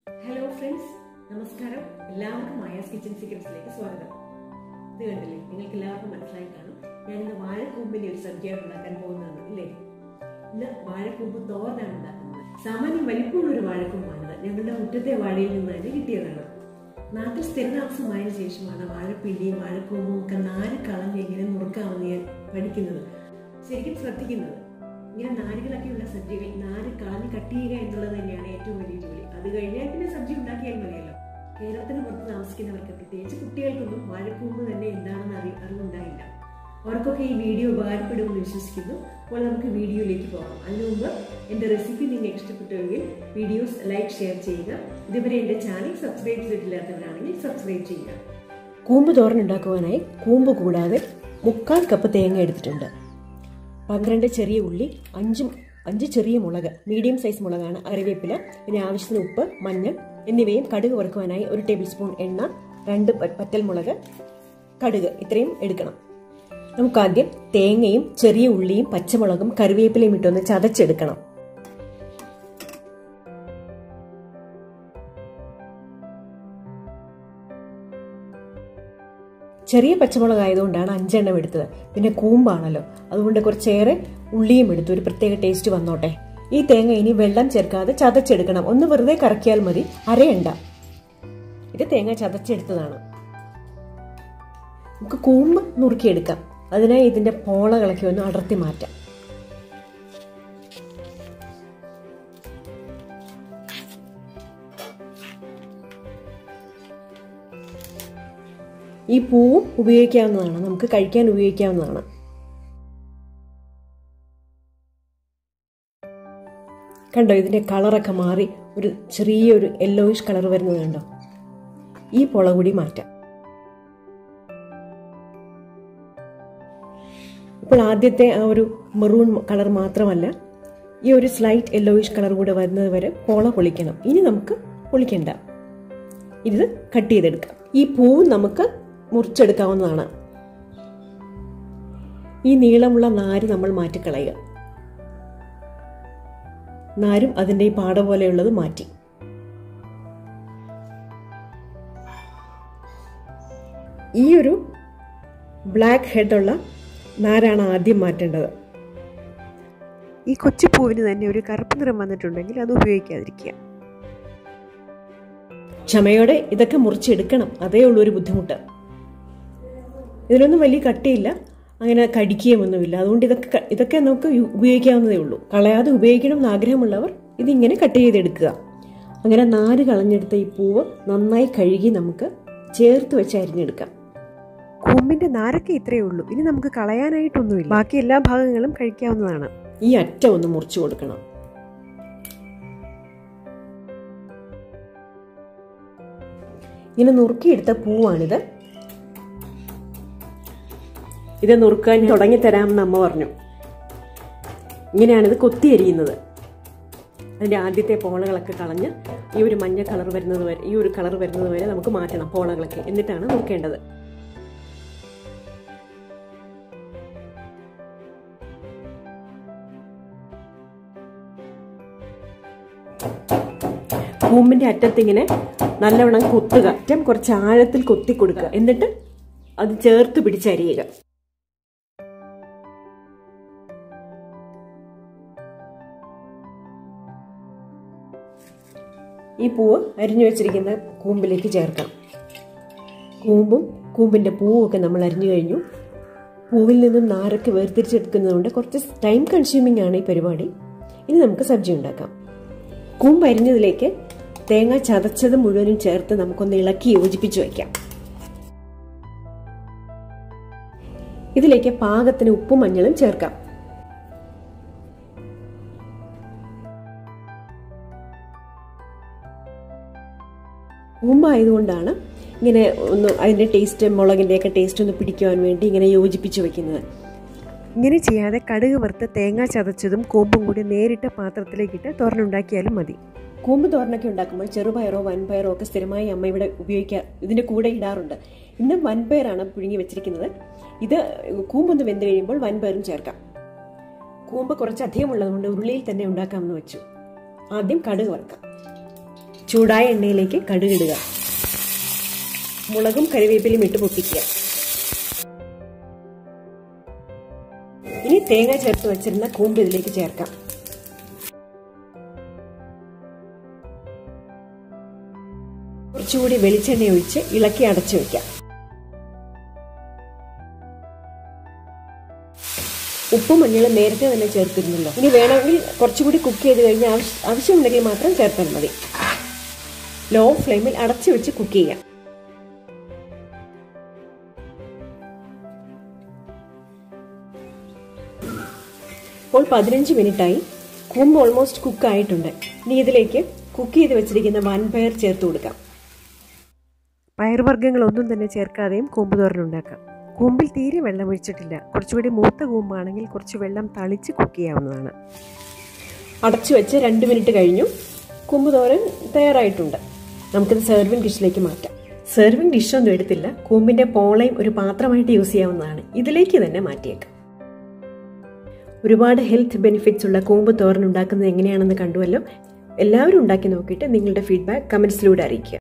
Hello friends, Namaskaram. എല്ലാവർക്കും Maya's kitchen സീക്രട്സിലേക്ക് സ്വാഗതം. ഇത് കണ്ടില്ലേ, നിങ്ങൾക്ക് എല്ലാവർക്കും മനസ്സിലായി കാണും. ഞാൻ ഇന്ന് വാഴക്കൂമ്പിന്റെ ഒരു സബ്ജിയാണ് ഉണ്ടാക്കാൻ പോകുന്നത് ഇല്ലേ? ഇന്ന് വാഴക്കൂമ്പ് തോരനാണ് ഉണ്ടാക്കുന്നത്. സാമാന്യം വലിപ്പമുള്ള ഒരു വാഴക്കൂമ്പാണിത്. ഞങ്ങളുടെ മുറ്റത്തെ വാഴയിൽ നിന്ന് തന്നെ കിട്ടിയതാണ്. നാട്ടിൽ സ്ഥിരതാമസമായതിനു ശേഷമാണ് വാഴപ്പിണ്ടിയും വാഴക്കൂമ്പും ഒക്കെ നാര് കളഞ്ഞ് എങ്ങനെ നുറുക്കാമെന്ന് ഞാൻ പഠിക്കുന്നത്, ശരിക്കും ശ്രദ്ധിക്കുന്നത്. ഇങ്ങനെ നാരുകളൊക്കെയുള്ള സബ്ജികൾ നാര് കളഞ്ഞ് കട്ട് ചെയ്യുക എന്നുള്ളത് തന്നെയാണ് ഏറ്റവും വലിയ ജോലി. അത് കഴിഞ്ഞാൽ പിന്നെ സബ്ജി ഉണ്ടാക്കിയാൽ മതിയല്ലോ. കേരളത്തിന് പുറത്ത് താമസിക്കുന്നവർക്ക്, പ്രത്യേകിച്ച് കുട്ടികൾക്കൊന്നും വാഴക്കൂമ്പ് തന്നെ എന്താണെന്ന് അറിവുണ്ടായില്ല. അവർക്കൊക്കെ ഈ വീഡിയോ ഉപകാരപ്പെടുമെന്ന് വിശ്വസിക്കുന്നു. അപ്പോൾ നമുക്ക് വീഡിയോയിലേക്ക് പോകാം. അതിനു മുമ്പ് എൻ്റെ റെസിപ്പി നിങ്ങൾക്ക് ഇഷ്ടപ്പെട്ടുവെങ്കിൽ വീഡിയോസ് ലൈക്ക്, ഷെയർ ചെയ്യുക. ഇതുവരെ എൻ്റെ ചാനൽ സബ്സ്ക്രൈബ് ചെയ്തിട്ടില്ലാത്തവരാണെങ്കിൽ സബ്സ്ക്രൈബ് ചെയ്യുക. കൂമ്പ് തോരൻ ഉണ്ടാക്കുവാനായി കൂമ്പ് കൂടാതെ 1/4 കപ്പ് തേങ്ങ എടുത്തിട്ടുണ്ട്. 12 ചെറിയ ഉള്ളി, 5 ചെറിയ മുളക്, മീഡിയം സൈസ് മുളകാണ്, കറിവേപ്പില, പിന്നെ ആവശ്യത്തിന് ഉപ്പ്, മഞ്ഞൾ എന്നിവയും കടുക് വറുക്കുവാനായി 1 ടേബിൾ സ്പൂൺ എണ്ണ, 2 പറ്റൽമുളക്, കടുക് ഇത്രയും എടുക്കണം. നമുക്കാദ്യം തേങ്ങയും ചെറിയ ഉള്ളിയും പച്ചമുളകും കറിവേപ്പിലയും ഇട്ടൊന്ന് ചതച്ചെടുക്കണം. ചെറിയ പച്ചമുളക് ആയതുകൊണ്ടാണ് 5 എണ്ണം എടുത്തത്. പിന്നെ കൂമ്പാണല്ലോ, അതുകൊണ്ട് കുറച്ചേറെ ഉള്ളിയും എടുത്തു, ഒരു പ്രത്യേക ടേസ്റ്റ് വന്നോട്ടെ. ഈ തേങ്ങ ഇനി വെള്ളം ചേർക്കാതെ ചതച്ചെടുക്കണം. ഒന്ന് വെറുതെ കറക്കിയാൽ മതി, അരയണ്ട. ഇത് തേങ്ങ ചതച്ചെടുത്തതാണ്. നമുക്ക് കൂമ്പ് നുറുക്കിയെടുക്കാം. അതിനായി ഇതിന്റെ പോളകളൊക്കെ ഒന്ന് അടർത്തി മാറ്റാം. ഈ പൂവും ഉപയോഗിക്കാവുന്നതാണ്, നമുക്ക് കഴിക്കാൻ ഉപയോഗിക്കാവുന്നതാണ്. കണ്ടോ, ഇതിന്റെ കളറൊക്കെ മാറി ഒരു ചെറിയൊരു യെല്ലോയിഷ് കളർ വരുന്നത് കണ്ടോ? ഈ പൊള കൂടി മാറ്റാം. ഇപ്പോൾ ആദ്യത്തെ ആ ഒരു മെറൂൺ കളർ മാത്രമല്ല, ഈ ഒരു സ്ലൈറ്റ് യെല്ലോയിഷ് കളർ കൂടെ വരുന്നത് വരെ പോള പൊളിക്കണം. ഇനി നമുക്ക് പൊളിക്കണ്ട, ഇത് കട്ട് ചെയ്തെടുക്കാം. ഈ പൂവ് നമുക്ക് മുറിച്ചെടുക്കാവുന്നതാണ്. ഈ നീളമുള്ള നാര് നമ്മൾ മാറ്റിക്കളയുക. നാരും അതിൻ്റെ ഈ പാട പോലെയുള്ളത് മാറ്റി. ഈ ഒരു ബ്ലാക്ക് ഹെഡുള്ള നാരാണ് ആദ്യം മാറ്റേണ്ടത്. ഈ കൊച്ചുപൂവിന് തന്നെ ഒരു കറുപ്പ് നിറം വന്നിട്ടുണ്ടെങ്കിൽ അത് ഉപയോഗിക്കാതിരിക്കുക. ക്ഷമയോടെ ഇതൊക്കെ മുറിച്ചെടുക്കണം, അതേ ഉള്ളൂ ഒരു ബുദ്ധിമുട്ട്. ഇതിനൊന്നും വലിയ കട്ടിയില്ല, അങ്ങനെ കടിക്കുകയൊന്നുമില്ല. അതുകൊണ്ട് ഇതൊക്കെ നമുക്ക് ഉപയോഗിക്കാവുന്നതേ ഉള്ളൂ. കളയാതെ ഉപയോഗിക്കണം എന്ന് ആഗ്രഹമുള്ളവർ ഇതിങ്ങനെ കട്ട് ചെയ്തെടുക്കുക. അങ്ങനെ നാര് കളഞ്ഞെടുത്ത ഈ പൂവ് നന്നായി കഴുകി നമുക്ക് ചേർത്ത് വെച്ച് അരിഞ്ഞെടുക്കാം. കൂമ്പിന്റെ നാരൊക്കെ ഇത്രയേ ഉള്ളൂ, ഇനി നമുക്ക് കളയാനായിട്ടൊന്നുമില്ല. ബാക്കി എല്ലാ ഭാഗങ്ങളും കഴിക്കാവുന്നതാണ്. ഈ അറ്റം ഒന്ന് മുറിച്ചു കൊടുക്കണം. ഇങ്ങനെ നുറുക്കിയെടുത്ത പൂവാണിത്. ഇത് നുറുക്കാൻ തുടങ്ങി തരാമെന്ന് അമ്മ പറഞ്ഞു. ഇങ്ങനെയാണിത് കൊത്തി എരിയുന്നത്. അതിൻ്റെ ആദ്യത്തെ പോളകളൊക്കെ കളഞ്ഞ് ഈ ഒരു മഞ്ഞ കളർ വരുന്നത് വരെ, ഈ ഒരു കളർ വരുന്നത് വരെ നമുക്ക് മാറ്റണം പോളകളൊക്കെ. എന്നിട്ടാണ് നുറുക്കേണ്ടത്. കൂമ്പിന്റെ അറ്റത്തിങ്ങനെ നല്ലവണ്ണം കൊത്തുക. അറ്റം കുറച്ച് ആഴത്തിൽ കൊത്തി കൊടുക്കുക. എന്നിട്ട് അത് ചേർത്ത് പിടിച്ചരിയുക. ഈ പൂവ് അരിഞ്ഞു വെച്ചിരിക്കുന്ന കൂമ്പിലേക്ക് ചേർക്കാം. കൂമ്പിന്റെ പൂവും ഒക്കെ നമ്മൾ അരിഞ്ഞു കഴിഞ്ഞു. പൂവിൽ നിന്നും നാരൊക്കെ വേർതിരിച്ചെടുക്കുന്നതുകൊണ്ട് കുറച്ച് ടൈം കൺസ്യൂമിംഗ് ആണ് ഈ പരിപാടി. ഇനി നമുക്ക് സബ്ജി ഉണ്ടാക്കാം. കൂമ്പ് അരിഞ്ഞതിലേക്ക് തേങ്ങ ചതച്ചത് മുഴുവനും ചേർത്ത് നമുക്കൊന്ന് ഇളക്കി യോജിപ്പിച്ചു വയ്ക്കാം. ഇതിലേക്ക് പാകത്തിന് ഉപ്പും മഞ്ഞളും ചേർക്കാം. കൂമ്പായതുകൊണ്ടാണ് ഇങ്ങനെ ഒന്ന് അതിൻ്റെ ടേസ്റ്റ്, മുളകിൻ്റെയൊക്കെ ടേസ്റ്റ് ഒന്ന് പിടിക്കുവാൻ വേണ്ടി ഇങ്ങനെ യോജിപ്പിച്ചു വയ്ക്കുന്നത്. ഇങ്ങനെ ചെയ്യാതെ കടുക് വറുത്ത് തേങ്ങ ചതച്ചതും കൂമ്പും കൂടി നേരിട്ട് പാത്രത്തിലേക്കിട്ട് തോരനുണ്ടാക്കിയാലും മതി. കൂമ്പ് തോരനൊക്കെ ഉണ്ടാക്കുമ്പോൾ ചെറുപയറോ വൻപയറോ ഒക്കെ സ്ഥിരമായി അമ്മ ഇവിടെ ഇതിൻ്റെ കൂടെ ഇടാറുണ്ട്. ഇന്ന് വൻപയറാണ് പുഴുങ്ങി വെച്ചിരിക്കുന്നത്. ഇത് കൂമ്പൊന്ന് വെന്ത് കഴിയുമ്പോൾ വൻപയറും ചേർക്കാം. കൂമ്പ് കുറച്ചധികം ഉള്ളതുകൊണ്ട് ഉരുളിയിൽ തന്നെ ഉണ്ടാക്കാമെന്ന് വെച്ചു. ആദ്യം കടുക് വറുക്കാം. ചൂടായ എണ്ണയിലേക്ക് കടുകിടുക. മുളകും കറിവേപ്പിലയും ഇട്ട് പൊട്ടിക്കുക. ഇനി തേങ്ങ ചേർത്ത് വെച്ചിരുന്ന കൂമ്പ് ഇതിലേക്ക് ചേർക്കാം. കുറച്ചുകൂടി വെളിച്ചെണ്ണ ഒഴിച്ച് ഇളക്കി അടച്ചു വെക്കാം. ഉപ്പും മഞ്ഞളും നേരത്തെ തന്നെ ചേർത്തിരുന്നല്ലോ. ഇനി വേണമെങ്കിൽ കുറച്ചുകൂടി കുക്ക് ചെയ്ത് കഴിഞ്ഞാൽ ആവശ്യമുണ്ടെങ്കിൽ മാത്രം ചേർത്താൽ മതി. ലോ ഫ്ലെയിമിൽ അടച്ചു വെച്ച് കുക്ക് ചെയ്യാം. ഇപ്പോൾ 15 മിനിറ്റായി. കൂമ്പ് ഓൾമോസ്റ്റ് കുക്ക് ആയിട്ടുണ്ട്. ഇനി ഇതിലേക്ക് കുക്ക് ചെയ്ത് വെച്ചിരിക്കുന്ന വൻപയർ ചേർത്ത് കൊടുക്കാം. പയറുവർഗ്ഗങ്ങളൊന്നും തന്നെ ചേർക്കാതെയും കൂമ്പ് തോരൻ ഉണ്ടാക്കാം. കൂമ്പിൽ തീരെ വെള്ളം ഒഴിച്ചിട്ടില്ല. കുറച്ചുകൂടി മൂത്ത കൂമ്പാണെങ്കിൽ കുറച്ച് വെള്ളം തളിച്ച് കുക്ക് ചെയ്യാവുന്നതാണ്. അടച്ചു വെച്ച് 2 മിനിറ്റ് കഴിഞ്ഞു. കൂമ്പ് തോരൻ തയ്യാറായിട്ടുണ്ട്. നമുക്കിത് സെർവിങ് ഡിഷിലേക്ക് മാറ്റാം. സെർവിങ് ഡിഷൊന്നും എടുത്തില്ല. കൂമ്പിന്റെ പോളയും ഒരു പാത്രമായിട്ട് യൂസ് ചെയ്യാവുന്നതാണ്. ഇതിലേക്ക് തന്നെ മാറ്റിയേക്കാം. ഒരുപാട് ഹെൽത്ത് ബെനിഫിറ്റ്സ് ഉള്ള കൂമ്പ് തോരൻ ഉണ്ടാക്കുന്നത് എങ്ങനെയാണെന്ന് കണ്ടുവല്ലോ. എല്ലാവരും ഉണ്ടാക്കി നോക്കിയിട്ട് നിങ്ങളുടെ ഫീഡ്ബാക്ക് കമന്റ്സിലൂടെ അറിയിക്കുക.